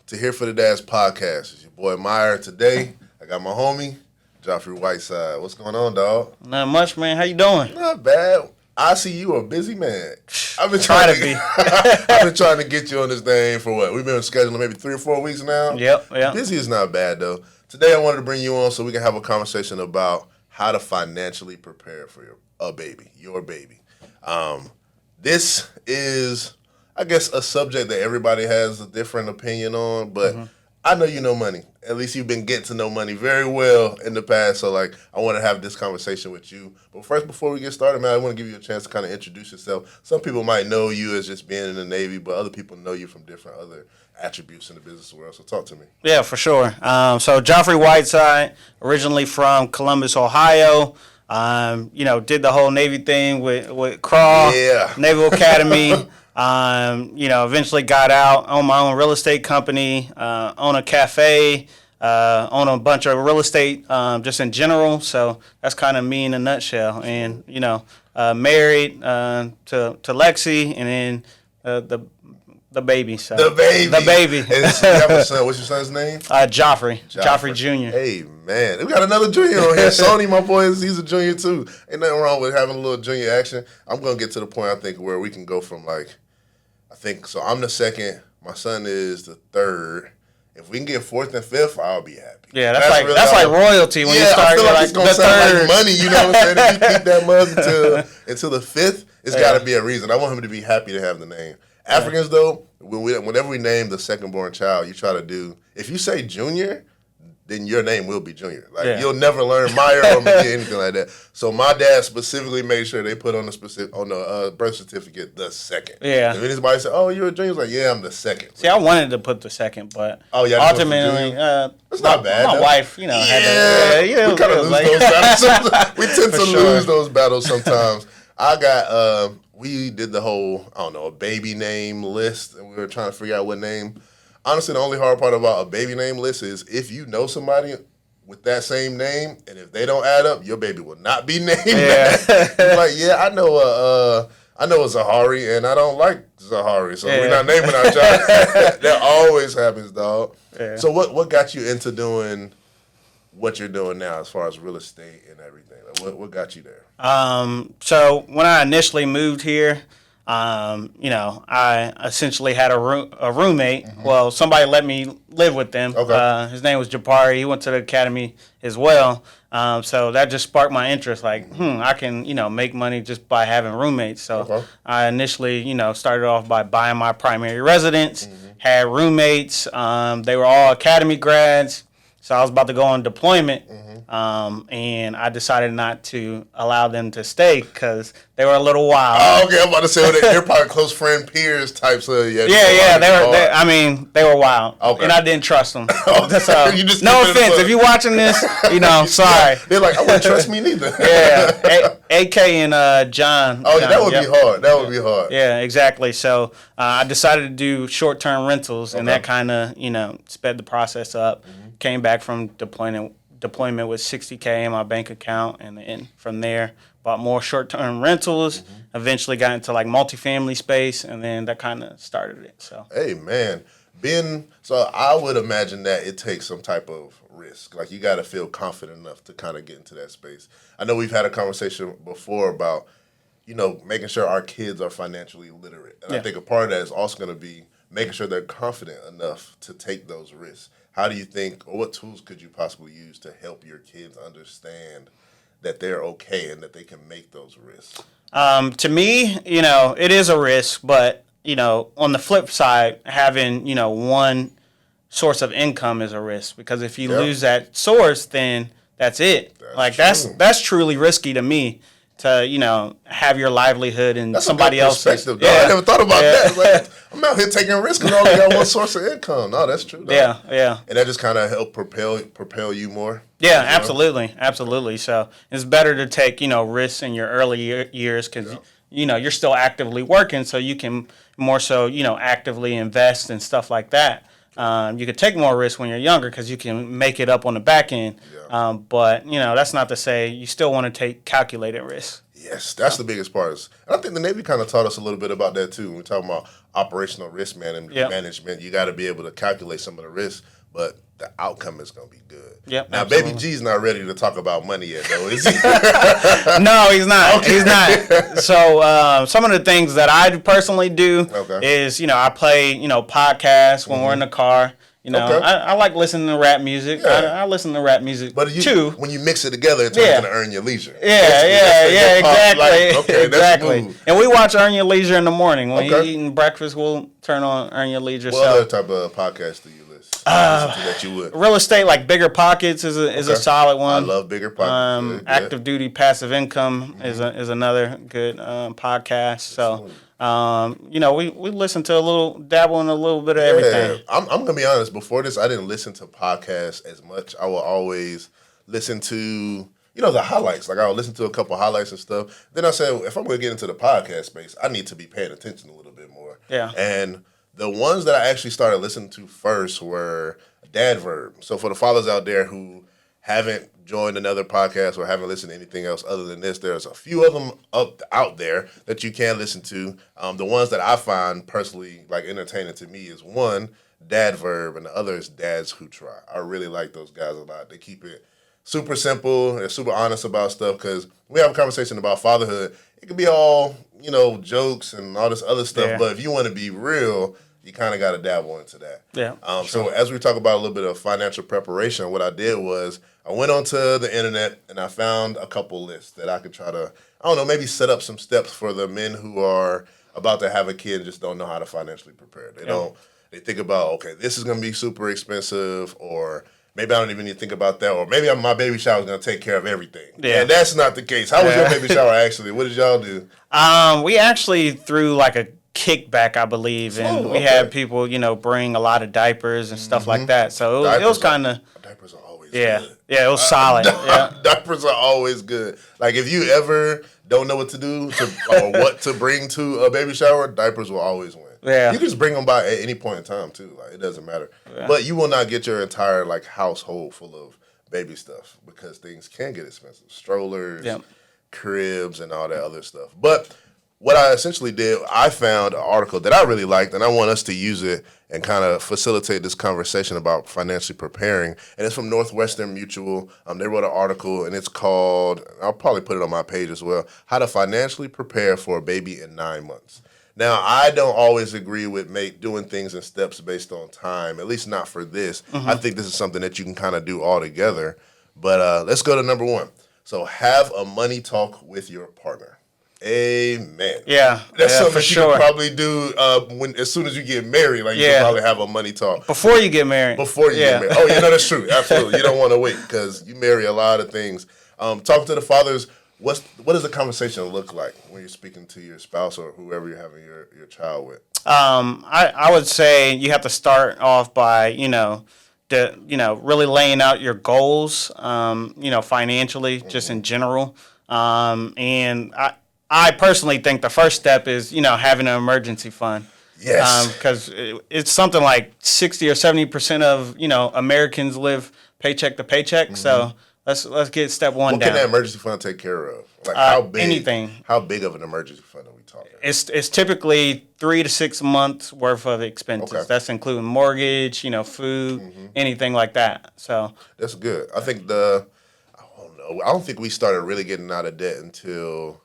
to Here for the Dads podcast. It's your boy Meyer. Today, I got my homie, Geoffrey Whiteside. What's going on, dog? Not much, man. How you doing? Not bad. I see you a busy man. I've been trying to be. I've been trying to get you on this thing for what? We've been scheduling maybe 3 or 4 weeks now. Yep. Busy is not bad, though. Today, I wanted to bring you on so we can have a conversation about how to financially prepare for your baby. This is, I guess, a subject that everybody has a different opinion on, but I know you know money. At least you've been getting to know money very well in the past, so I want to have this conversation with you. But first, before we get started, man, I want to give you a chance to kind of introduce yourself. Some people might know you as just being in the Navy, but other people know you from different other attributes in the business world, so talk to me. Yeah, for sure. So Geoffrey Whiteside, originally from Columbus, Ohio. Did the whole Navy thing with Crawl, Naval Academy. Eventually got out, own my own real estate company, own a Café, own a bunch of real estate just in general. So that's kind of me in a nutshell. And, married to Lexi and then the baby. So The baby. And you have a son. What's your son's name? Joffrey Jr. Hey, man. We got another junior on here. Sony, my boy, he's a junior, too. Ain't nothing wrong with having a little junior action. I'm going to get to the point, I think, where we can go from, so I'm the second. My son is the third. If we can get fourth and fifth, I'll be happy. Yeah, that's like royalty when you start. I feel like it's gonna sound third. like money. You know what I'm saying? If you keep that mug until the fifth, it's got to be a reason. I want him to be happy to have the name. Africans, though, whenever we name the second born child, you try to do. If you say junior, then your name will be Junior. You'll never learn Meyer or McGee, anything like that. So my dad specifically made sure they put on the birth certificate the second. Yeah. If anybody said, "Oh, you're a Junior," it's like, "Yeah, I'm the second." See, I wanted to put the second, but ultimately, it's not bad. My wife, had to. We kind of lose those battles. We tend to lose those battles sometimes. We did the whole, a baby name list, and we were trying to figure out what name. Honestly, the only hard part about a baby name list is if you know somebody with that same name, and if they don't add up, your baby will not be named that. I know a Zahari, and I don't like Zahari, so we're not naming our child. That always happens, dog. Yeah. So what got you into doing what you're doing now as far as real estate and everything? What got you there? So when I initially moved here, I essentially had a roommate. Mm-hmm. Well, somebody let me live with them. Okay. His name was Jabari. He went to the academy as well. So that just sparked my interest. I can, make money just by having roommates. So I initially, started off by buying my primary residence, had roommates. They were all academy grads. So I was about to go on deployment, and I decided not to allow them to stay because they were a little wild. Oh, okay. I'm about to say they're probably close friend, peers types of. Yeah. They were wild. Okay. And I didn't trust them. So, no offense. If you're watching this, sorry. They're like, I wouldn't trust me neither. Yeah. AK and John. Oh, that would be hard. That would be hard. Yeah, exactly. So I decided to do short-term rentals, and that kind of, sped the process up. Came back from deployment with $60K in my bank account, and then from there bought more short-term rentals. Eventually got into multifamily space, and then that kind of started it. So hey man, so I would imagine that it takes some type of risk. You got to feel confident enough to kind of get into that space. I know we've had a conversation before about making sure our kids are financially literate, and I think a part of that is also going to be making sure they're confident enough to take those risks. How do you think, or what tools could you possibly use to help your kids understand that they're okay and that they can make those risks? To me, it is a risk, but, on the flip side, having, one source of income is a risk, because if you lose that source, then that's it. That's truly risky to me. To have your livelihood and that's somebody else's. Perspective, dog. I never thought about that. I'm out here taking risks and I only got one source of income. No, that's true, dog. Yeah. And that just kind of helped propel you more. Yeah, absolutely. So it's better to take risks in your early years because you're still actively working, so you can more so actively invest and stuff like that. You can take more risk when you're younger because you can make it up on the back end. Yeah. But, that's not to say you still want to take calculated risks. Yes, that's the biggest part. And I think the Navy kind of taught us a little bit about that, too. When we're talking about operational risk management, you got to be able to calculate some of the risks, but the outcome is going to be good. Yep, now, absolutely. Baby G's not ready to talk about money yet, though, is he? No, he's not. Okay. He's not. So some of the things that I personally do is, I play, podcasts when we're in the car. I like listening to rap music. Yeah. I listen to rap music too. When you mix it together, it's going to earn your leisure. Yeah, exactly. Exactly. And we watch Earn Your Leisure in the morning. When you're eating breakfast, we'll turn on Earn Your Leisure. What other type of podcast do you listen to that you would? Real estate, like Bigger Pockets is a solid one. I love Bigger Pockets. Active Duty Passive Income is another good podcast. So. We listen to dabble in a little bit of everything. I'm gonna be honest. Before this, I didn't listen to podcasts as much. I will always listen to the highlights. Like I'll listen to a couple highlights and stuff. Then I said, if I'm gonna get into the podcast space, I need to be paying attention a little bit more. Yeah. And the ones that I actually started listening to first were Dadverb. So for the fathers out there who haven't joined another podcast or haven't listened to anything else other than this, there's a few of them out there that you can listen to. The ones that I find personally like entertaining to me is one, Dadverb, and the other is Dads Who Try. I really like those guys a lot. They keep it super simple. They're super honest about stuff because we have a conversation about fatherhood. It could be all, jokes and all this other stuff, but if you want to be real, you kind of got to dabble into that. Yeah. So as we talk about a little bit of financial preparation, what I did was I went onto the internet and I found a couple lists that I could try to, maybe set up some steps for the men who are about to have a kid and just don't know how to financially prepare. They think about, okay, this is going to be super expensive, or maybe I don't even need to think about that, or maybe my baby shower is going to take care of everything. Yeah. And that's not the case. How was your baby shower actually? What did y'all do? We actually threw like a kickback, I believe, and we had people, bring a lot of diapers and stuff like that. So it was kind of diapers are always good. Yeah, it was solid. Diapers are always good. Like if you ever don't know what to do or what to bring to a baby shower, diapers will always win. Yeah, you can just bring them by at any point in time too. Like it doesn't matter. Yeah. But you will not get your entire household full of baby stuff because things can get expensive. Strollers, cribs, and all that other stuff. But what I essentially did, I found an article that I really liked, and I want us to use it and kind of facilitate this conversation about financially preparing. And it's from Northwestern Mutual. They wrote an article, and it's called, I'll probably put it on my page as well, How to Financially Prepare for a Baby in 9 Months. Now, I don't always agree with doing things in steps based on time, at least not for this. I think this is something that you can kind of do all together. But let's go to number one. So have a money talk with your partner. Amen. Yeah, that's something that you can probably do as soon as you get married. You can probably have a money talk before you get married. Get married. Oh, that's true. Absolutely, you don't want to wait because you marry a lot of things. Talking to the fathers. What does the conversation look like when you're speaking to your spouse or whoever you're having your child with? I would say you have to start off by really laying out your goals. Financially, just in general, and I personally think the first step is, having an emergency fund. Yes. Because it's something like 60 or 70% of, Americans live paycheck to paycheck. So let's get step one down. What can that emergency fund take care of? How big? Anything. How big of an emergency fund are we talking? It's typically 3 to 6 months worth of expenses. Okay. That's including mortgage, food, anything like that. So that's good. I think I don't think we started really getting out of debt until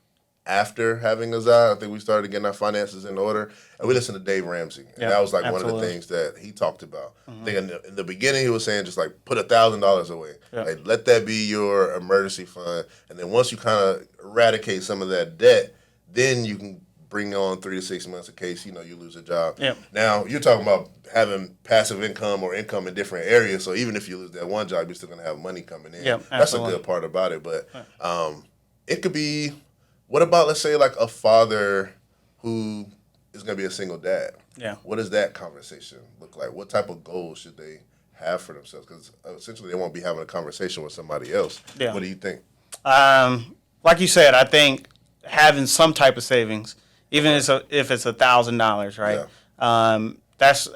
after having Azad. I think we started getting our finances in order, and we listened to Dave Ramsey, and that was one of the things that he talked about. I think in the beginning he was saying just put $1,000 away, let that be your emergency fund, and then once you kind of eradicate some of that debt, then you can bring on 3 to 6 months in case you lose a job. Yep. Now you're talking about having passive income or income in different areas, so even if you lose that one job, you're still gonna have money coming in. Yep, that's a good part about it, but it could be. What about, let's say, a father who is going to be a single dad? Yeah. What does that conversation look like? What type of goals should they have for themselves? Because essentially they won't be having a conversation with somebody else. Yeah. What do you think? Like you said, I think having some type of savings, even if it's $1,000, right? that's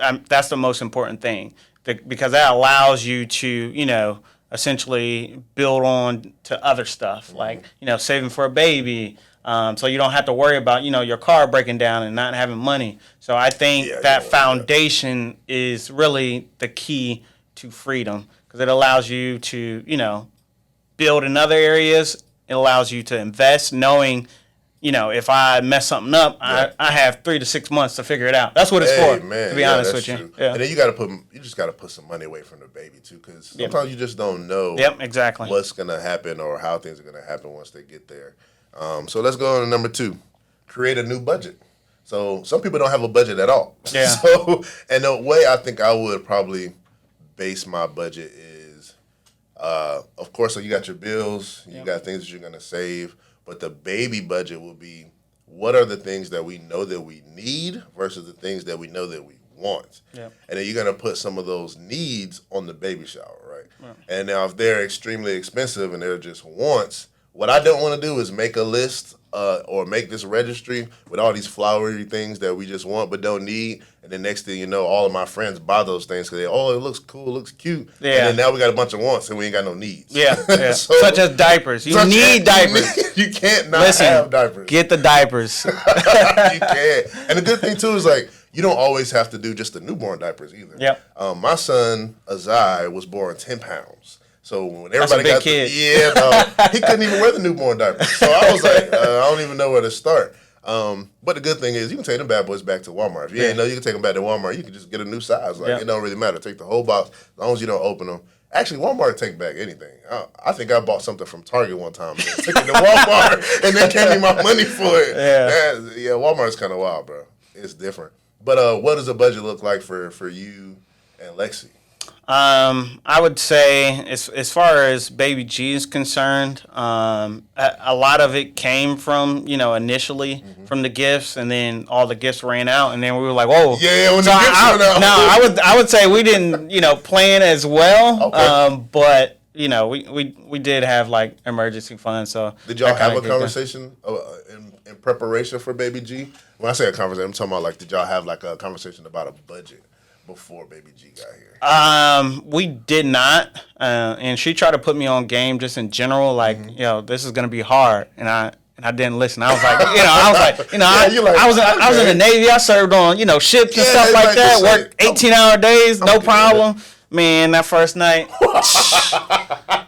the most important thing, because that allows you to, essentially build on to other stuff, like, saving for a baby. So you don't have to worry about, your car breaking down and not having money. So I think that foundation is really the key to freedom, because it allows you to, build in other areas. It allows you to invest, knowing, if I mess something up, I have 3 to 6 months to figure it out. That's what it's for, man, to be honest with you. Yeah. And then you just got to put some money away from the baby too, because sometimes you just don't know exactly what's going to happen or how things are going to happen once they get there. So let's go on to number 2, create a new budget. So some people don't have a budget at all. Yeah. So, and the way I think I would probably base my budget is, of course, so you got your bills, you got things that you're going to save, but the baby budget will be, what are the things that we know that we need versus the things that we know that we want. And then you're going to put some of those needs on the baby shower, right? And now if they're extremely expensive and they're just wants, what I don't want to do is make a list or make this registry with all these flowery things that we just want but don't need. And then next thing you know, all of my friends buy those things because it looks cool, it looks cute. And then now we got a bunch of wants and we ain't got no needs. So, such as diapers. You need diapers. You can't not have diapers. Get the diapers. You can't. And the good thing, too, is like, you don't always have to do just the newborn diapers either. My son, Azai, was born 10 pounds. So when everybody got kid. He couldn't even wear the newborn diapers. So I was like, I don't even know where to start. But the good thing is, you can take them bad boys back to Walmart. If you ain't know, you can take them back to Walmart. You can just get a new size. Like it don't really matter. Take the whole box as long as you don't open them. Actually, Walmart take back anything. I think I bought something from Target one time, and took it to Walmart, and they gave me my money for it. Walmart's kind of wild, bro. It's different. But what does the budget look like for you and Lexi? I would say, as far as baby G is concerned, a lot of it came from, initially from the gifts, and then all the gifts ran out, and then we were like, whoa. Yeah, when the gifts ran out. No, I would say we didn't, plan as well. Okay. But we did have like emergency funds. So did y'all have a conversation in preparation for baby G? When I say a conversation, I'm talking about like, did y'all have like a conversation about a budget before baby G got here? We did not, and she tried to put me on game just in general, like, this is gonna be hard, and I didn't listen. I was like, I was in the Navy. I served on, ships and stuff like that. Worked 18-hour days, no problem. Man, that first night,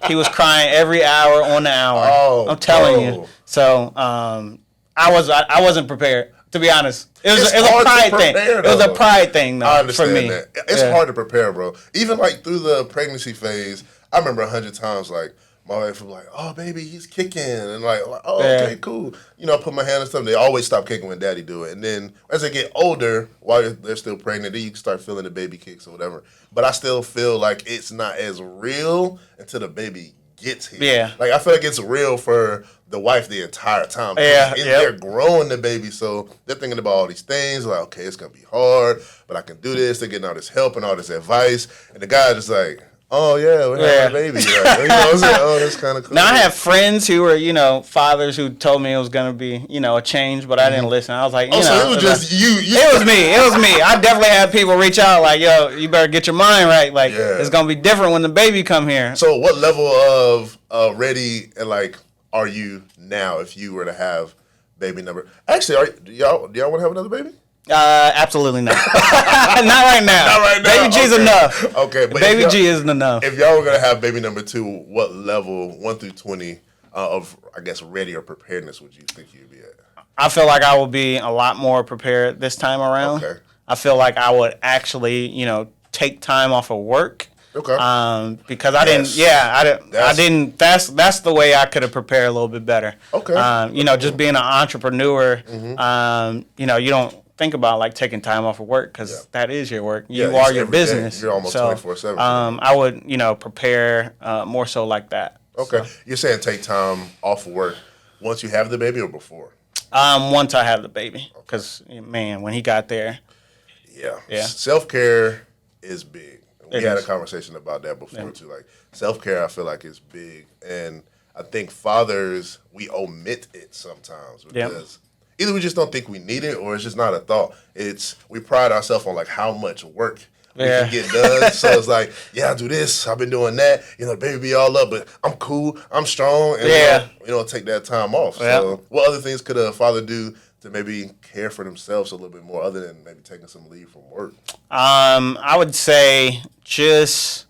he was crying every hour on the hour. Oh, I'm telling you. So I wasn't prepared. To be honest, it was a pride thing. It was a pride thing, though. I understand for me. that. It's hard to prepare, bro. Even like through the pregnancy phase, I remember 100 times like my wife was like, "Oh, baby, he's kicking," and like, "Oh, okay, cool." I put my hand on something. They always stop kicking when Daddy do it, and then as they get older, while they're still pregnant, then you can start feeling the baby kicks or whatever. But I still feel like it's not as real until the baby gets here. Yeah. Like I feel like it's real for the wife the entire time. They're growing the baby, so they're thinking about all these things. Like, okay, it's gonna be hard, but I can do this. They're getting all this help and all this advice, and the guy just like, oh yeah, we have a baby. Like, what I'm saying? Oh, that's kind of cool. Now I have friends who were, fathers who told me it was gonna be, a change, but I didn't listen. I was like, so it was just you. It was me. It was me. I definitely had people reach out like, yo, you better get your mind right. Like, it's gonna be different when the baby come here. So what level of ready and like are you now if you were to have baby number? Actually, do y'all want to have another baby? Absolutely not. Not right now. Not right now. Baby G is enough. Okay, but baby G isn't enough. If y'all were gonna have baby number 2, what level 1 through 20 of I guess ready or preparedness would you think you'd be at? I feel like I will be a lot more prepared this time around. Okay. I feel like I would actually, take time off of work. Okay. Because I didn't. That's the way I could have prepared a little bit better. Okay. Just being an entrepreneur. You don't think about like taking time off of work because that is your work. You are your business. Day. You're almost 24/7. I would, prepare more so like that. Okay. So. You're saying take time off of work once you have the baby or before? Once I have the baby, because man, when he got there. Yeah. Self-care is big. We had a conversation about that before too. Like self-care, I feel like is big, and I think fathers we omit it sometimes because either we just don't think we need it, or it's just not a thought. It's we pride ourselves on like how much work we can get done. So it's like, yeah, I do this, I've been doing that. The baby be all up, but I'm cool, I'm strong, and take that time off. So what other things could a father do to maybe care for themselves a little bit more, other than maybe taking some leave from work? I would say just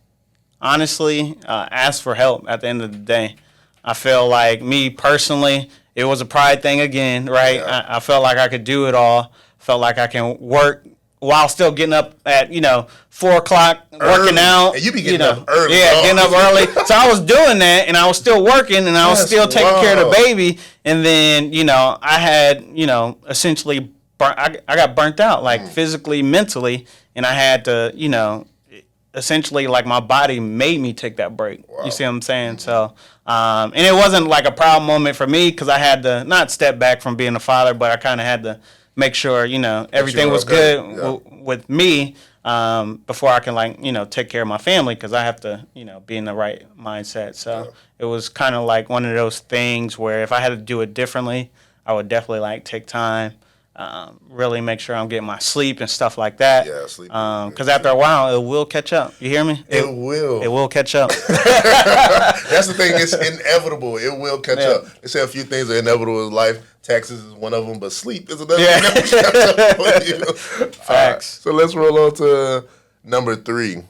honestly ask for help at the end of the day. I feel like me personally, it was a pride thing again, right? Yeah. I felt like I could do it all. Felt like I can work while still getting up at 4 o'clock, working out. And you be getting up early. Yeah, getting up early. So I was doing that, and I was still working, and I was still taking care of the baby. And then I had essentially I got burnt out, like physically, mentally, and I had to essentially like my body made me take that break. Wow. You see what I'm saying? So and it wasn't like a proud moment for me because I had to not step back from being a father, but I kind of had to make sure everything was good with me before I can take care of my family, because I have to be in the right mindset. So it was kind of like one of those things where if I had to do it differently, I would definitely take time. Really make sure I'm getting my sleep and stuff like that. Yeah, sleep. Because after a while, it will catch up. You hear me? It will. It will catch up. That's the thing. It's inevitable. It will catch up. They say a few things are inevitable in life. Taxes is one of them, but sleep is another thing that will catch up for you. Facts. So let's roll on to number 3.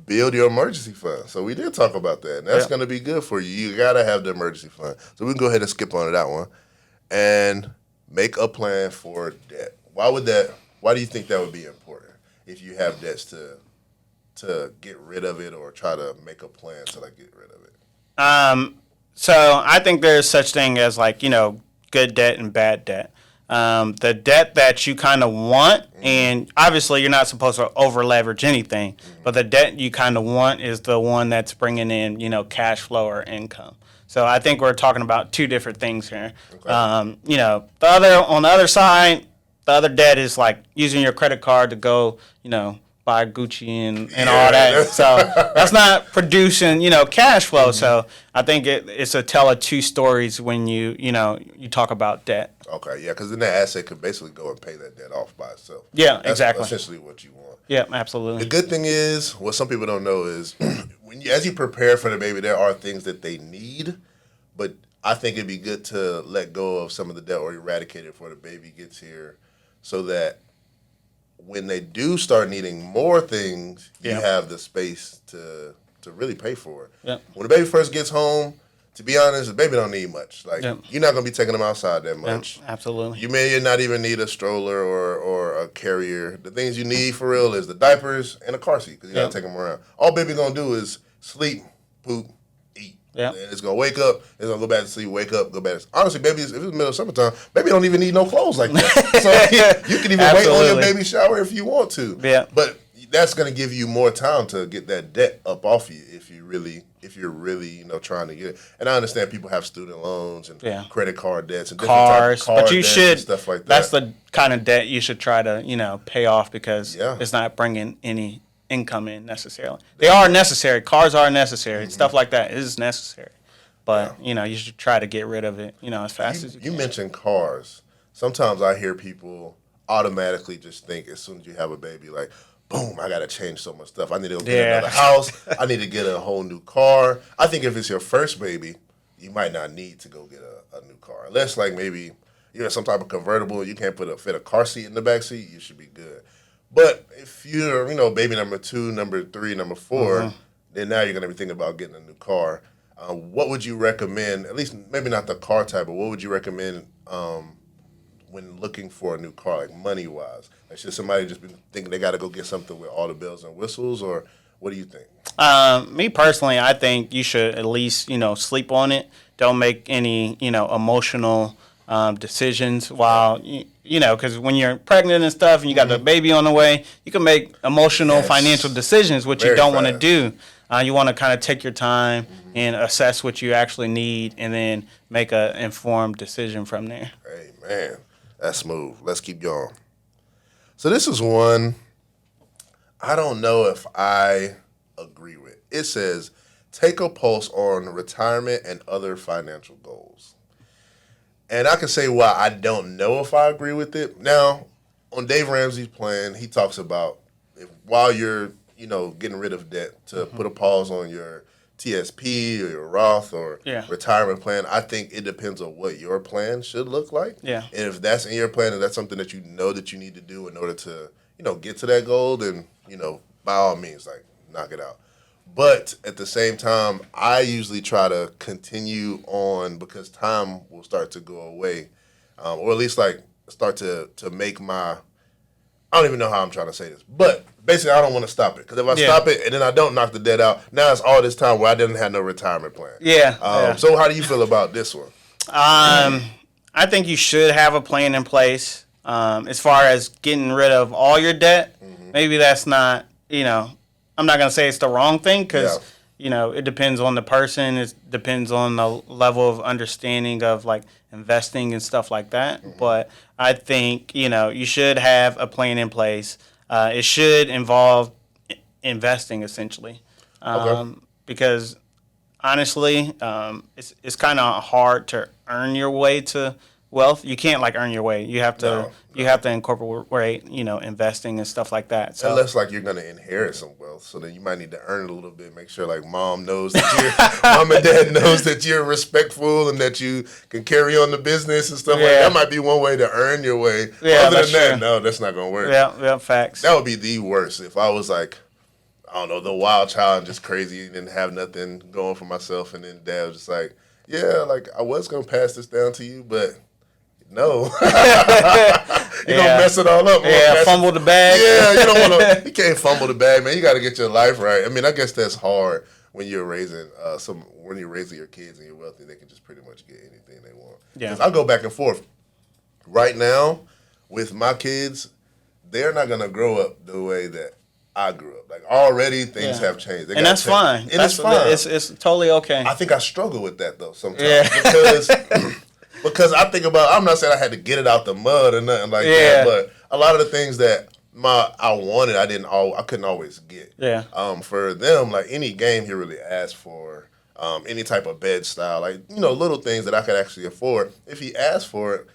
Build your emergency fund. So we did talk about that. And that's going to be good for you. You got to have the emergency fund. So we can go ahead and skip on to that one. And make a plan for debt. Why do you think that would be important if you have debts to get rid of it, or try to make a plan to get rid of it? So I think there's such thing as good debt and bad debt. The debt that you kind of want, and obviously you're not supposed to over leverage anything, but the debt you kind of want is the one that's bringing in cash flow or income. So I think we're talking about two different things here. Okay. On the other side, the other debt is like using your credit card to go, buy Gucci and all that. So that's not producing, cash flow. Mm-hmm. So I think it's a tell of two stories when you talk about debt. Okay, yeah, because then that asset could basically go and pay that debt off by itself. Yeah, that's exactly. Essentially what you want. Yeah, absolutely. The good thing is, what some people don't know is, as you prepare for the baby, there are things that they need, but I think it'd be good to let go of some of the debt or eradicate it before the baby gets here, so that when they do start needing more things, you have the space to really pay for it. Yeah. When the baby first gets home, to be honest, the baby don't need much. You're not going to be taking them outside that much. Yeah, absolutely. You may not even need a stroller or a carrier. The things you need for real is the diapers and a car seat, because you got to take them around. All baby going to do is sleep, poop, eat. Yeah. And it's going to wake up, it's going to go back to sleep, wake up, go back to sleep. Honestly, baby, if it's the middle of summertime, baby don't even need no clothes like that. So you can even wait on your baby shower if you want to. Yeah. But that's going to give you more time to get that debt up off you if you're really trying to get it. And I understand people have student loans and credit card debts and cars, but you should stuff like that. That's the kind of debt you should try to pay off, because it's not bringing any income in necessarily. They are necessary. Cars are necessary. Mm-hmm. Stuff like that is necessary. But you should try to get rid of it as fast as you can. You mentioned cars. Sometimes I hear people automatically just think as soon as you have a baby, like, boom, I got to change so much stuff. I need to go get another house. I need to get a whole new car. I think if it's your first baby, you might not need to go get a new car. Unless, maybe you have some type of convertible, you can't fit a car seat in the back seat, you should be good. But if you're, baby number 2, number 3, number 4, then now you're going to be thinking about getting a new car. What would you recommend, at least maybe not the car type, but what would you recommend when looking for a new car, money-wise? Should somebody just be thinking they got to go get something with all the bells and whistles, or what do you think? Me personally, I think you should at least, sleep on it. Don't make any, emotional decisions while, because when you're pregnant and stuff and you got the baby on the way, you can make emotional financial decisions, which you don't want to do. You want to kind of take your time and assess what you actually need, and then make an informed decision from there. Hey, man, that's smooth. Let's keep going. So this is one I don't know if I agree with. It says, take a pulse on retirement and other financial goals. And I can say why I don't know if I agree with it. Now, on Dave Ramsey's plan, he talks about while you're, getting rid of debt to put a pause on your TSP or your Roth or retirement plan. I think it depends on what your plan should look like. Yeah. And if that's in your plan and that's something that you know that you need to do in order to, get to that goal, then, by all means, like, knock it out. But at the same time, I usually try to continue on because time will start to go away, or at least like start to make my. I don't even know how I'm trying to say this, but basically I don't want to stop it because if I stop it and then I don't knock the debt out, now it's all this time where I didn't have no retirement plan. Yeah. So how do you feel about this one? I think you should have a plan in place. As far as getting rid of all your debt, maybe that's not. I'm not going to say it's the wrong thing because, it depends on the person. It depends on the level of understanding of, like, investing and stuff like that. Mm-hmm. But I think, you should have a plan in place. It should involve investing, essentially. Because, honestly, it's kind of hard to earn your way to wealth. You can't earn your way. You have to incorporate, investing and stuff like that. So unless you're gonna inherit some wealth, so then you might need to earn it a little bit. Make sure mom knows that mom and dad knows that you're respectful and that you can carry on the business and stuff like that. That might be one way to earn your way. Yeah, other than that, no, that's not gonna work. Yeah, facts. That would be the worst if I was I don't know, the wild child and just crazy and didn't have nothing going for myself, and then dad was just I was gonna pass this down to you, but no. You're gonna mess it all up. Fumble the bag. Yeah, you don't want to. You can't fumble the bag, man. You got to get your life right. I mean, I guess that's hard when you're raising your kids and you're wealthy. They can just pretty much get anything they want. Yeah. I go back and forth. Right now, with my kids, they're not gonna grow up the way that I grew up. Already things have changed. And that's fine. And it's fine. It's totally okay. I think I struggle with that though sometimes because I think about, I'm not saying I had to get it out the mud or nothing like that, but a lot of the things that I wanted, I couldn't always get. Yeah. For them, any game he really asked for, any type of bed style, little things that I could actually afford. If he asked for it,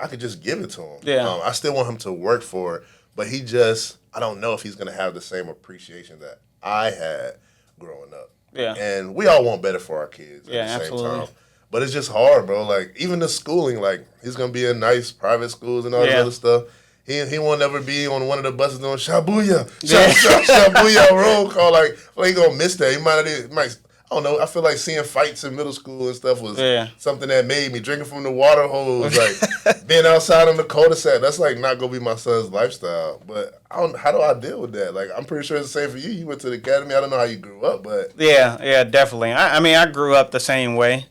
I could just give it to him. Yeah. I still want him to work for it, but I don't know if he's going to have the same appreciation that I had growing up. Yeah. And we all want better for our kids at the same time. But it's just hard, bro. Even the schooling, he's going to be in nice private schools and all this other stuff. He won't ever be on one of the buses doing Shabuya, Shabuya roll call. He going to miss that. He might, I don't know. I feel like seeing fights in middle school and stuff was something that made me drinking from the water hose, being outside on the cul-de-sac. That's not going to be my son's lifestyle. But how do I deal with that? I'm pretty sure it's the same for you. You went to the academy. I don't know how you grew up, but yeah, definitely. I grew up the same way.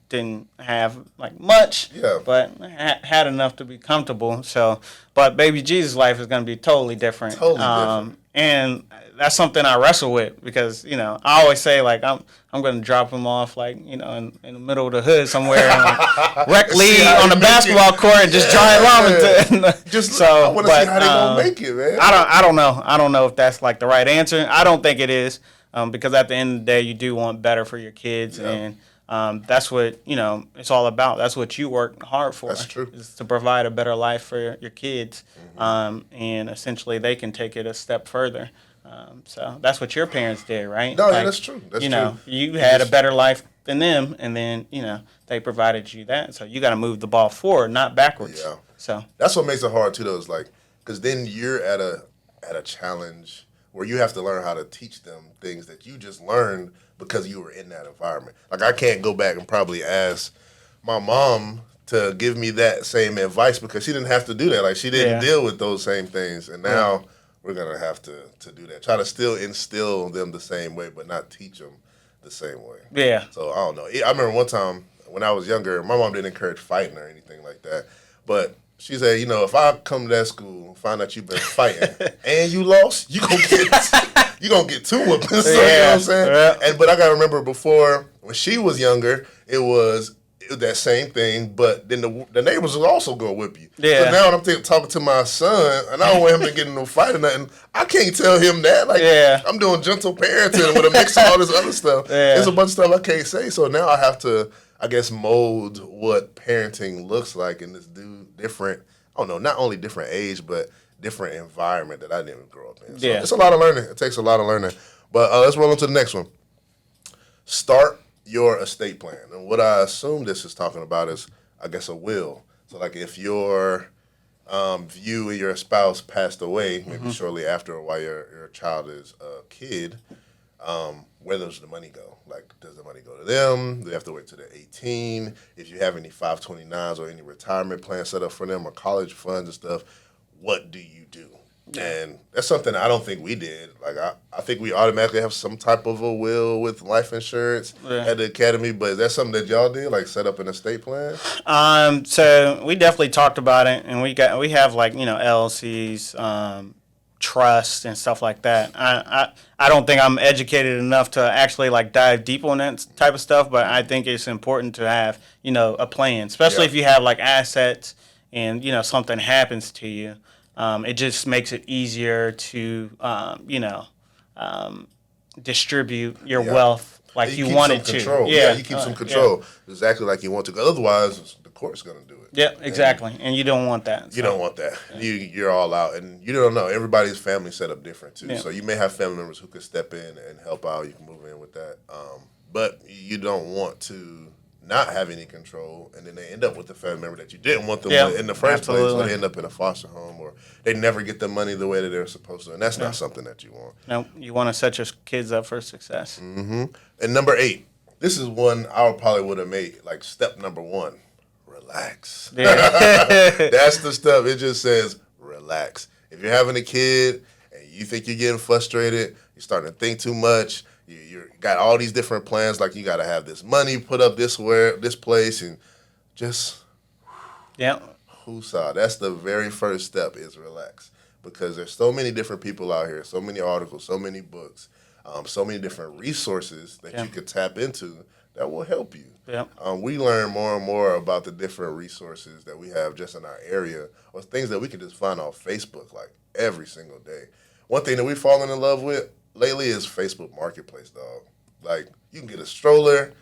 Didn't have much, but had enough to be comfortable. So, but baby Jesus' life is going to be totally different. And that's something I wrestle with because, I always say, I'm going to drop him off, in the middle of the hood somewhere and wreck Lee on the basketball court and just giant llama. I want to see how they going to make it, man. I don't know. I don't know if that's, the right answer. I don't think it is because at the end of the day, you do want better for your kids. Yeah. And that's what, it's all about. That's what you work hard for. That's true. Is to provide a better life for your kids. And essentially they can take it a step further. So that's what your parents did, right? No, that's true. That's true. You had a better life than them, and then, they provided you that. So you got to move the ball forward, not backwards. Yeah. So that's what makes it hard, too, though, is because then you're at a challenge where you have to learn how to teach them things that you just learned because you were in that environment. I can't go back and probably ask my mom to give me that same advice because she didn't have to do that. She didn't deal with those same things. And now we're going to have to do that. Try to still instill them the same way, but not teach them the same way. Yeah. So, I don't know. I remember one time when I was younger, my mom didn't encourage fighting or anything like that. But she said, if I come to that school and find out you've been fighting and you lost, you're going to get two whoopings. So, you know what I'm saying? Yeah. But I got to remember before, when she was younger, it was that same thing, but then the neighbors will also go whip you. Yeah. So now when I'm talking to my son, and I don't want him to get in no fight or nothing, I can't tell him that. I'm doing gentle parenting with a mix of all this other stuff. Yeah. There's a bunch of stuff I can't say, so now I have to I guess, mold what parenting looks like in this different, I don't know, not only different age, but different environment that I didn't grow up in. So it's a lot of learning. It takes a lot of learning. But let's roll on to the next one. Start your estate plan. And what I assume this is talking about is, I guess, a will. So, like, if your you and your spouse passed away, maybe shortly after, while your child is a kid, where does the money go? Like, does the money go to them? Do they have to wait till they're 18? If you have any 529s or any retirement plans set up for them or college funds and stuff, what do you do? And that's something I don't think we did. Like, I think we automatically have some type of a will with life insurance at the academy, but is that something that y'all did, like set up an estate plan? So we definitely talked about it, and we have, like, LLCs, trust and stuff like that. I don't think I'm educated enough to actually, like, dive deep on that type of stuff, but I think it's important to have, a plan, especially if you have, like, assets and, something happens to you. It just makes it easier to, distribute your wealth like you wanted to. Yeah, you keep some control exactly like you want to. Otherwise, the court's going to do it. Yeah, exactly. And you don't want that. You don't want that. You're all out. And you don't know. Everybody's family set up different, too. Yeah. So you may have family members who could step in and help out. You can move in with that. But you don't want to not have any control, and then they end up with the family member that you didn't want them in the first place, or they end up in a foster home, or they never get the money the way that they're supposed to, and that's not something that you want. No, you want to set your kids up for success. Mm-hmm. And number 8, this is one I probably would have made, like, step number 1, relax. Yeah. That's the stuff. It just says relax. If you're having a kid and you think you're getting frustrated, you're starting to think too much, you got all these different plans, like you got to have this money put up this place, and just woosah. That's the very first step, is relax, because there's so many different people out here, so many articles, so many books, so many different resources that you could tap into that will help you. Yeah. We learn more and more about the different resources that we have just in our area, or things that we can just find on Facebook, like, every single day. One thing that we've fallen in love with lately is Facebook Marketplace, dog. Like, you can get a stroller,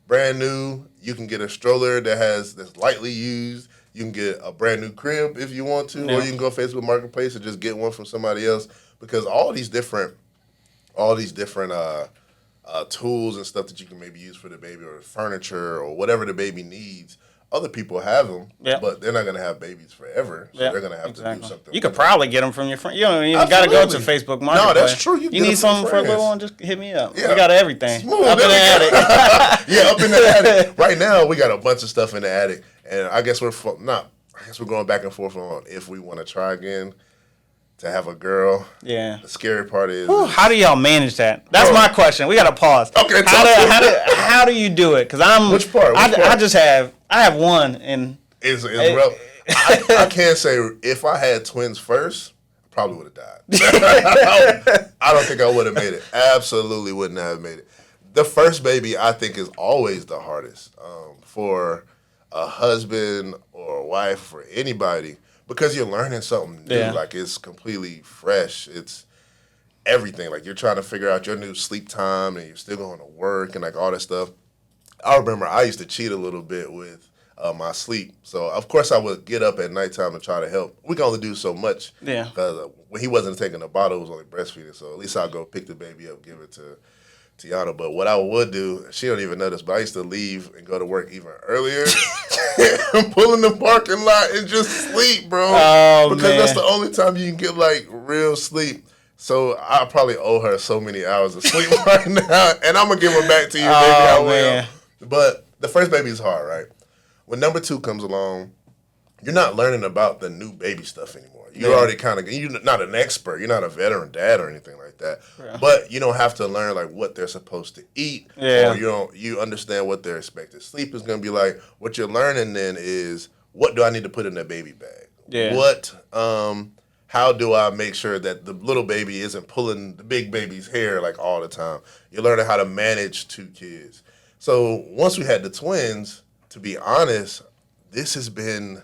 brand new. You can get a stroller that's lightly used. You can get a brand new crib if you want to, or you can go Facebook Marketplace and just get one from somebody else. Because all these different tools and stuff that you can maybe use for the baby, or furniture, or whatever the baby needs, other people have them, but they're not going to have babies forever, so they're going to have to do something. You could probably get them from your friend. You don't even got to go to Facebook Marketplace. No, that's true. You need something for a little one, just hit me up. Yeah. We got everything. Smooth. Up in the attic. Up in the attic. Right now, we got a bunch of stuff in the attic, and I guess we're going back and forth on if we want to try again to have a girl. Yeah. The scary part is... how do y'all manage that? That's my question. We got to pause. Okay. How do you do it? Because Which part? I have one, and... It's rough. I can't say if I had twins first, I probably would have died. I don't think I would have made it. Absolutely wouldn't have made it. The first baby, I think, is always the hardest for a husband or a wife or anybody, because you're learning something new. Yeah. Like, it's completely fresh. It's everything. Like, you're trying to figure out your new sleep time, and you're still going to work and, like, all that stuff. I remember I used to cheat a little bit with my sleep. So, of course, I would get up at nighttime and try to help. We can only do so much. Yeah. Because when he wasn't taking the bottle, it was only breastfeeding. So, at least I'll go pick the baby up, give it to Tiana. But what I would do, she don't even know this, but I used to leave and go to work even earlier and pull in the parking lot and just sleep, bro. Because that's the only time you can get, like, real sleep. So I probably owe her so many hours of sleep right now, and I'm going to give her back to you, baby. I will. Man. But the first baby is hard, right? When number 2 comes along, you're not learning about the new baby stuff anymore. You're already you're not an expert. You're not a veteran dad or anything like that. Yeah. But you don't have to learn, like, what they're supposed to eat. Yeah. Or you understand what their expected sleep is going to be like. What you're learning then is, what do I need to put in the baby bag? Yeah. How do I make sure that the little baby isn't pulling the big baby's hair, like, all the time? You're learning how to manage 2 kids. So once we had the twins, to be honest, this has been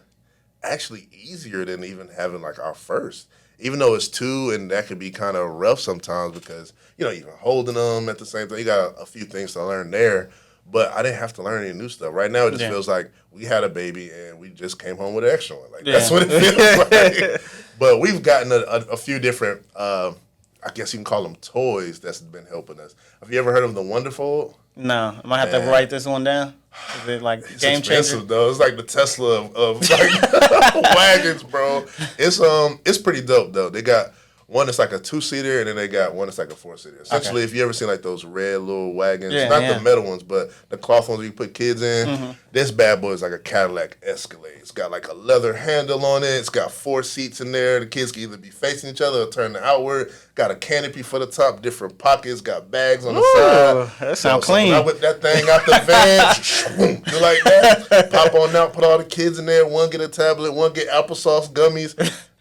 actually easier than even having, like, our first. Even though it's 2, and that could be kind of rough sometimes because, even holding them at the same time, you got a few things to learn there. But I didn't have to learn any new stuff. Right now, it just feels like we had a baby and we just came home with an extra one. Like that's what it feels like. But we've gotten a few different, I guess you can call them toys that's been helping us. Have you ever heard of the Wonderful? No, I might have to write this one down. Is it like It's game expensive, changer? though. It's like the Tesla of like wagons, bro. It's pretty dope though. They got one that's like a 2-seater, and then they got one that's like a 4-seater. Essentially, if you ever seen like those red little wagons, not the metal ones, but the cloth ones you put kids in, this bad boy is like a Cadillac Escalade. It's got like a leather handle on it. It's got 4 seats in there. The kids can either be facing each other or turn outward. Got a canopy for the top, different pockets, got bags on the side. That sounds clean. When I whip that thing out the van, do like that, pop on out, put all the kids in there. One get a tablet, one get applesauce gummies.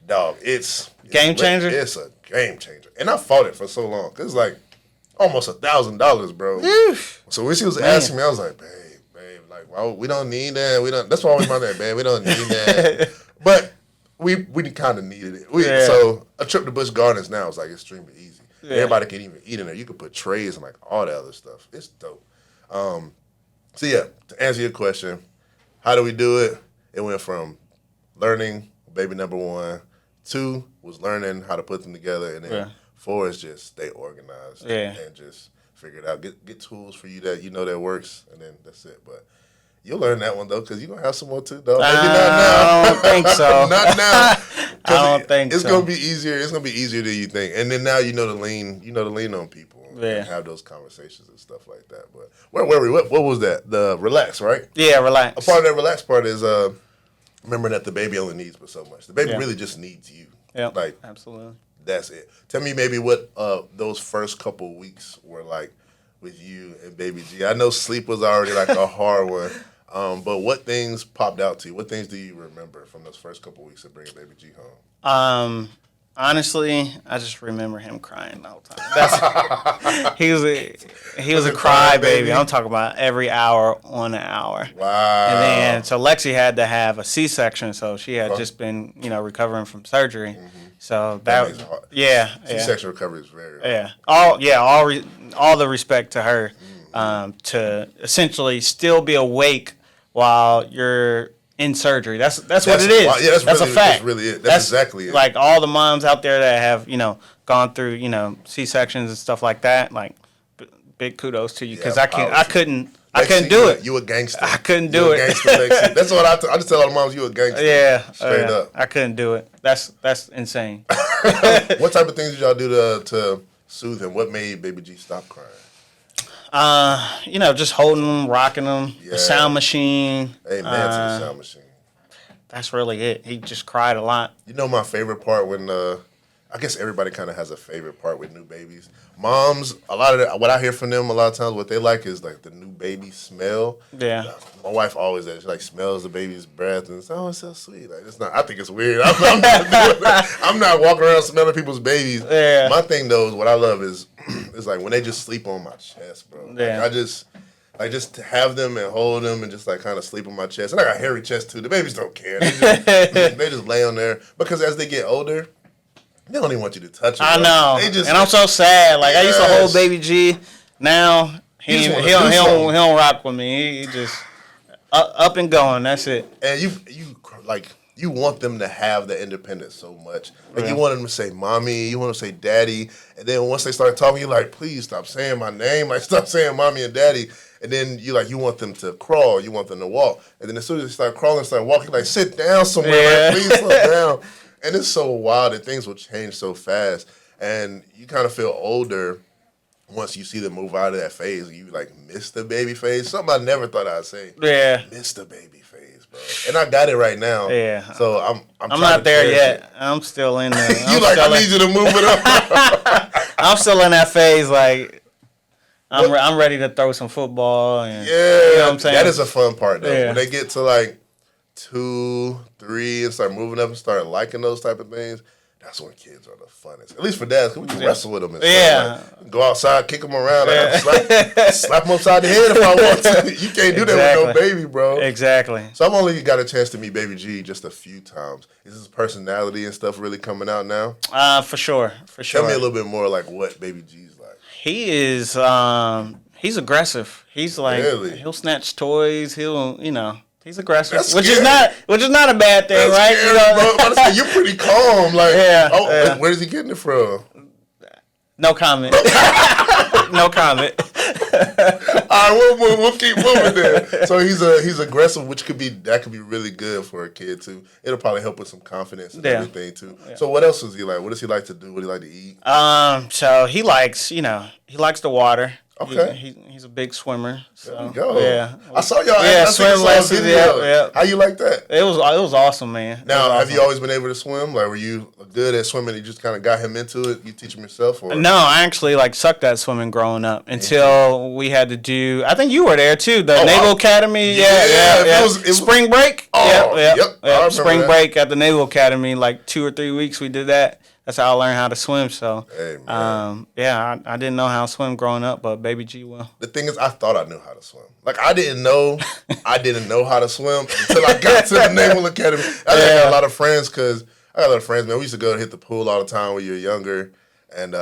Dog, it's game changer. It's a game changer, and I fought it for so long because it's like almost $1,000, bro. So when she was asking me, I was like, babe, like, well, we don't need that. We don't. That's why we want that, babe. We don't need that. But we kind of needed it. So a trip to Busch Gardens now is like extremely easy. Everybody can even eat in there. You can put trays and like all that other stuff. It's dope. So yeah, to answer your question, how do we do it? It went from learning baby number 1. 2 was learning how to put them together, and then 4 is just stay organized and just figure it out. Get tools for you that you know that works, and then that's it. But you'll learn that one though, because you're gonna have some more too, though. Maybe not now. I don't think so. Not now. I don't think it's so. gonna be easier. It's gonna be easier than you think. And then now you know to lean. You know to lean on people and have those conversations and stuff like that. But where were we? What was that? The relax, right? Yeah, relax. A part of that relax part is remembering that the baby only needs but so much. The baby really just needs you. Yeah, like absolutely. That's it. Tell me maybe what those first couple weeks were like with you and baby G. I know sleep was already like a hard one, but what things popped out to you? What things do you remember from those first couple weeks of bringing baby G home? Honestly, I just remember him crying the whole time. He was a crybaby. I'm talking about every hour on an hour. Wow. And then so Lexi had to have a C-section, so she had just been recovering from surgery. So that was C-section recovery is very hard. All the respect to her to essentially still be awake while you're in surgery. That's what it is. Yeah, that's really, a fact. That's really it. That's exactly it. Like all the moms out there that have gone through C-sections and stuff like that. Like big kudos to you because I couldn't do it. You a gangster. I couldn't do it. Gangster, Lexi. That's what I just tell all the moms. You a gangster. Yeah, straight up. I couldn't do it. That's insane. What type of things did y'all do to soothe him? What made baby G stop crying? Just holding them, rocking them, the sound machine. Amen to the sound machine. That's really it. He just cried a lot. You know my favorite part when I guess everybody kind of has a favorite part with new babies. Moms, a lot of what I hear from them a lot of times, what they like is like the new baby smell. Yeah. My wife always does. She like smells the baby's breath and it's so sweet. Like it's not. I think it's weird. I'm not doing it. I'm not walking around smelling people's babies. Yeah. My thing though is what I love is like when they just sleep on my chest, bro. Yeah. Like, just to have them and hold them and just like kind of sleep on my chest. And I got a hairy chest too. The babies don't care. They just lay on there because as they get older, they don't even want you to touch them. I know. And I'm so sad. Like I used to hold baby G. Now he don't rock with me. He just up and going. That's it. And you want them to have the independence so much. Like you want them to say mommy, you want them to say daddy, and then once they start talking, you're like, please stop saying my name. Like stop saying mommy and daddy. And then you want them to crawl, you want them to walk. And then as soon as they start crawling, start walking, like sit down somewhere, like, please slow down. And it's so wild that things will change so fast. And you kind of feel older once you see them move out of that phase. You like miss the baby phase. Something I never thought I'd say. Yeah. Miss the baby phase, bro. And I got it right now. Yeah. So I'm not there yet. I'm still in there. I need you to move it up. I'm still in that phase, like I'm ready to throw some football and you know what I'm saying? That is a fun part though. Yeah. When they get to like 2, 3 and start moving up and start liking those type of things, that's when kids are the funnest. At least for dads, because we can wrestle with them and stuff. Like, go outside, kick them around, slap them upside the head if I want to. You can't do that with no baby, bro. Exactly. So I've only got a chance to meet baby G just a few times. Is his personality and stuff really coming out now? For sure. Tell me a little bit more like what baby G's like. He is He's aggressive. He's like Really? he'll snatch toys. He'll he's aggressive, That's which scary. is not a bad thing, That's right? scary, bro. I'm about to say, you're pretty calm. Like, Yeah. where is he getting it from? No comment. No comment. All right, we'll keep moving there. So he's aggressive, which could be really good for a kid too. It'll probably help with some confidence and everything too. Yeah. So what else does he like? What does he like to do? What do he like to eat? So he likes the water. Okay. He's a big swimmer. So, there we go. Yeah. I saw y'all. Yeah, swim lessons. Yeah. How you like that? It was awesome, man. Now, have you always been able to swim? Like, were you good at swimming? You just kind of got him into it. You teach him yourself, or no? I actually sucked at swimming growing up until we had to do. I think you were there too. The Naval Academy. Yeah. It was spring break. Oh, yep. Spring break at the Naval Academy. 2 or 3 weeks we did that. That's how I learned how to swim. So, hey, man. I didn't know how to swim growing up, but baby G will. The thing is, I thought I knew how to swim. I didn't know how to swim until I got to the Naval Academy. I got a lot of friends man. We used to go hit the pool all the time when you were younger. And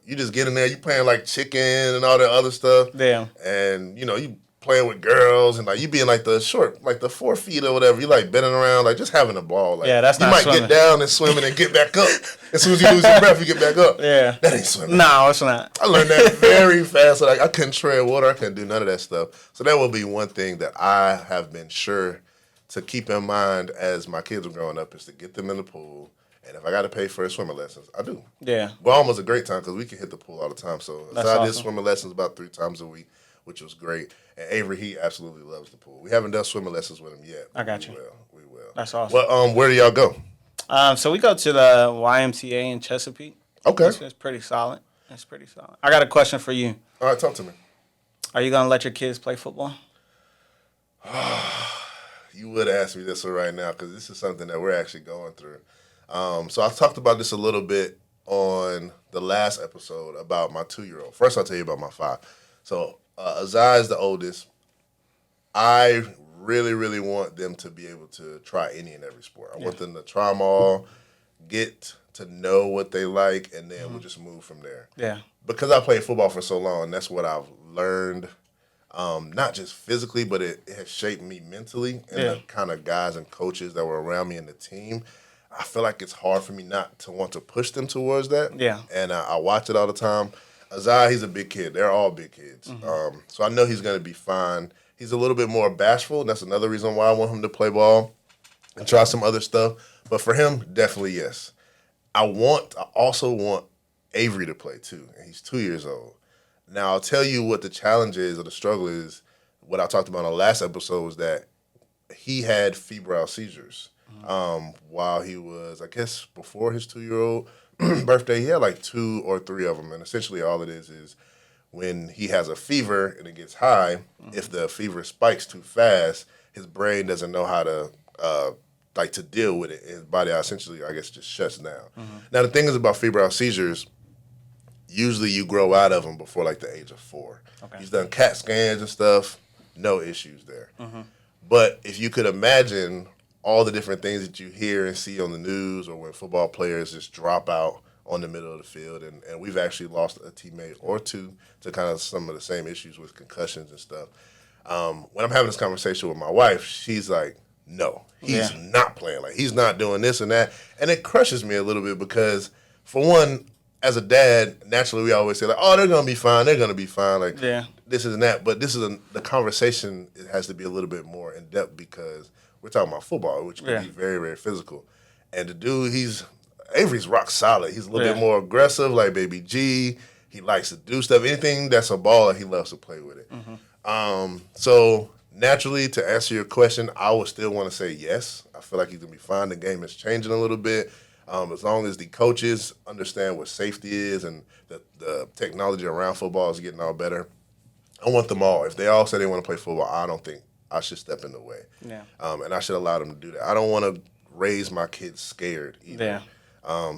you just get in there, you playing chicken and all that other stuff. Yeah. And, you playing with girls and you being the 4 feet or whatever. You bending around, just having a ball. That's not swimming. You might get down and swim and then get back up. As soon as you lose your breath, you get back up. Yeah. That ain't swimming. No, it's not. I learned that very fast. I couldn't tread water. I couldn't do none of that stuff. So that will be one thing that I have been sure to keep in mind as my kids are growing up is to get them in the pool. And if I got to pay for their swimming lessons, I do. Yeah. Guam was a great time because we can hit the pool all the time. So I did swimming lessons about 3 times a week, which was great. And Avery, he absolutely loves the pool. We haven't done swimming lessons with him yet. I got you. We will. That's awesome. Well, where do y'all go? So we go to the YMCA in Chesapeake. Okay. It's pretty solid. I got a question for you. All right, talk to me. Are you going to let your kids play football? You would ask me this right now because this is something that we're actually going through. So I talked about this a little bit on the last episode about my 2-year-old. First, I'll tell you about my 5. So Azai is the oldest. I really, really want them to be able to try any and every sport. I want them to try them all, get to know what they like, and then we'll just move from there. Yeah. Because I played football for so long, that's what I've learned, not just physically, but it has shaped me mentally and the kind of guys and coaches that were around me in the team. I feel like it's hard for me not to want to push them towards that. Yeah. And I watch it all the time. Azai, he's a big kid. They're all big kids. So I know he's going to be fine. He's a little bit more bashful, and that's another reason why I want him to play ball and try some other stuff. But for him, definitely yes. I also want Avery to play too, and he's 2 years old. Now, I'll tell you what the challenge is or the struggle is. What I talked about on the last episode was that he had febrile seizures while he was, I guess, before his 2-year-old birthday. He had 2 or 3 of them, and essentially all it is when he has a fever and it gets high, if the fever spikes too fast, his brain doesn't know how to to deal with it. His body essentially, I guess, just shuts down. Now, the thing is about febrile seizures, usually you grow out of them before the age of 4. Okay. He's done CAT scans and stuff, no issues there. But if you could imagine all the different things that you hear and see on the news or when football players just drop out on the middle of the field, and we've actually lost a teammate or 2 to kind of some of the same issues with concussions and stuff. When I'm having this conversation with my wife, she's like, no, he's not playing. He's not doing this and that. And it crushes me a little bit because, for one, as a dad, naturally we always say, oh, they're going to be fine. They're going to be fine. This and that. But this is the conversation, it has to be a little bit more in-depth because we're talking about football, which can be very, very physical. And the dude, Avery's rock solid. He's a little bit more aggressive, like Baby G. He likes to do stuff. Anything that's a baller, he loves to play with it. So naturally, to answer your question, I would still want to say yes. I feel like he's going to be fine. The game is changing a little bit. As long as the coaches understand what safety is and the technology around football is getting all better, I want them all. If they all say they want to play football, I don't think I should step in the way. Yeah. And I should allow them to do that. I don't want to raise my kids scared either. Yeah.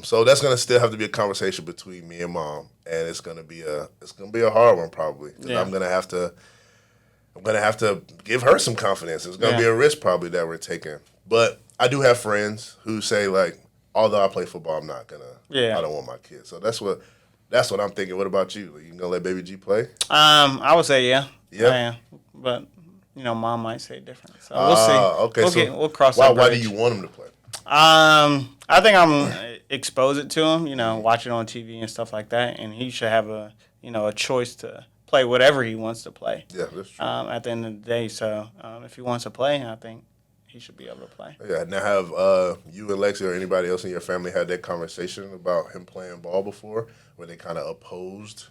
So that's gonna still have to be a conversation between me and Mom, and it's gonna be a hard one probably. Yeah. I'm gonna have to give her some confidence. It's gonna be a risk probably that we're taking. But I do have friends who say although I play football, I'm not gonna. Yeah. I don't want my kids. So that's what That's what I'm thinking. What about you? You gonna let Baby G play? I would say yeah. Yeah. But Mom might say different. So we'll see. Okay. We'll cross that bridge. Why do you want him to play? I think I'm expose it to him. Watch it on TV and stuff like that, and he should have a choice to play whatever he wants to play. Yeah, that's true. At the end of the day, so if he wants to play, I think he should be able to play. Yeah. Now, have you and Lexi or anybody else in your family had that conversation about him playing ball before, where they kind of opposed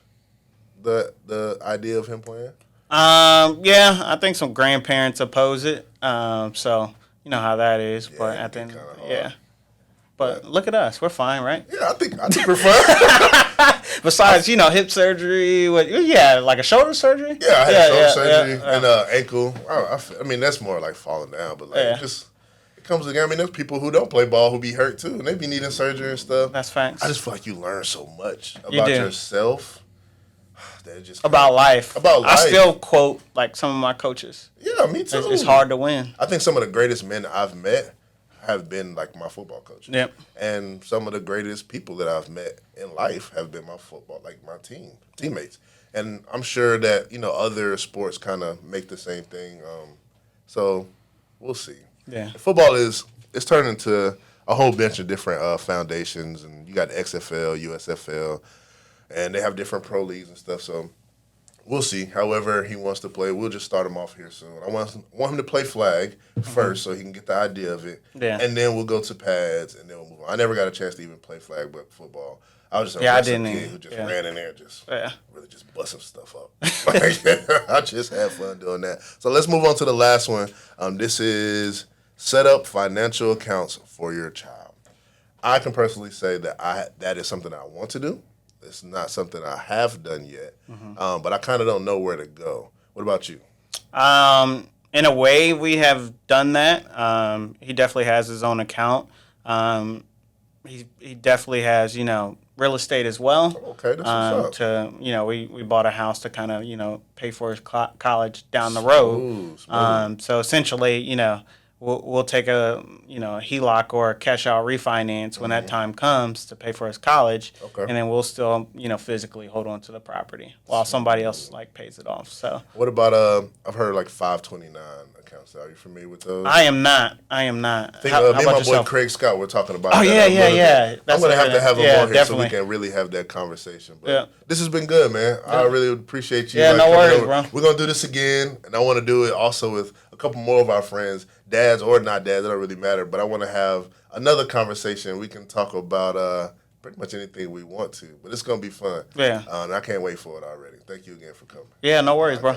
the idea of him playing? Yeah, I think some grandparents oppose it. So you know how that is. Yeah, but at the end, yeah. But look at us, we're fine, right? Yeah, I think we're fine. Besides, hip surgery, like a shoulder surgery. Yeah, I had shoulder surgery and ankle. I mean, that's more like falling down, but it comes again. I mean, there's people who don't play ball who be hurt too, and they be needing surgery and stuff. That's facts. I just feel like you learn so much about yourself. About life. I still quote like some of my coaches. Yeah, me too. It's hard to win. I think some of the greatest men I've met have been like my football coaches. Yep. And some of the greatest people that I've met in life have been my teammates. And I'm sure that, other sports kind of make the same thing. So we'll see. Yeah. Football it's turned into a whole bunch of different foundations, and you got XFL, USFL, and they have different pro leagues and stuff. So we'll see. However he wants to play, we'll just start him off here soon. I want him to play flag first so he can get the idea of it. Yeah. And then we'll go to pads, and then we'll move on. I never got a chance to even play flag but football. I was just a wrestling kid who just ran in there and really just busting stuff up. I just had fun doing that. So let's move on to the last one. This is set up financial accounts for your child. I can personally say that that is something I want to do. It's not something I have done yet, but I kind of don't know where to go. What about you? In a way, we have done that. He definitely has his own account. He definitely has, real estate as well. Okay, that's what's up. We bought a house to kind of, pay for his college down the road. So essentially, we'll take a HELOC or a cash out refinance when that time comes to pay for his college, and then we'll still physically hold on to the property while somebody else pays it off. So what about I've heard like 529 accounts. Are you familiar with those? I am not. I think me and my boy Craig Scott were talking about. Oh that. Yeah. I'm gonna have to have him on here definitely. so we can really have that conversation. But this has been good, man. I really appreciate you. Yeah, no worries, bro. We're gonna do this again, and I want to do it also with a couple more of our friends, dads or not dads, it don't really matter. But I want to have another conversation. We can talk about pretty much anything we want to. But it's gonna be fun. Yeah. And I can't wait for it already. Thank you again for coming. Yeah, no worries, bro.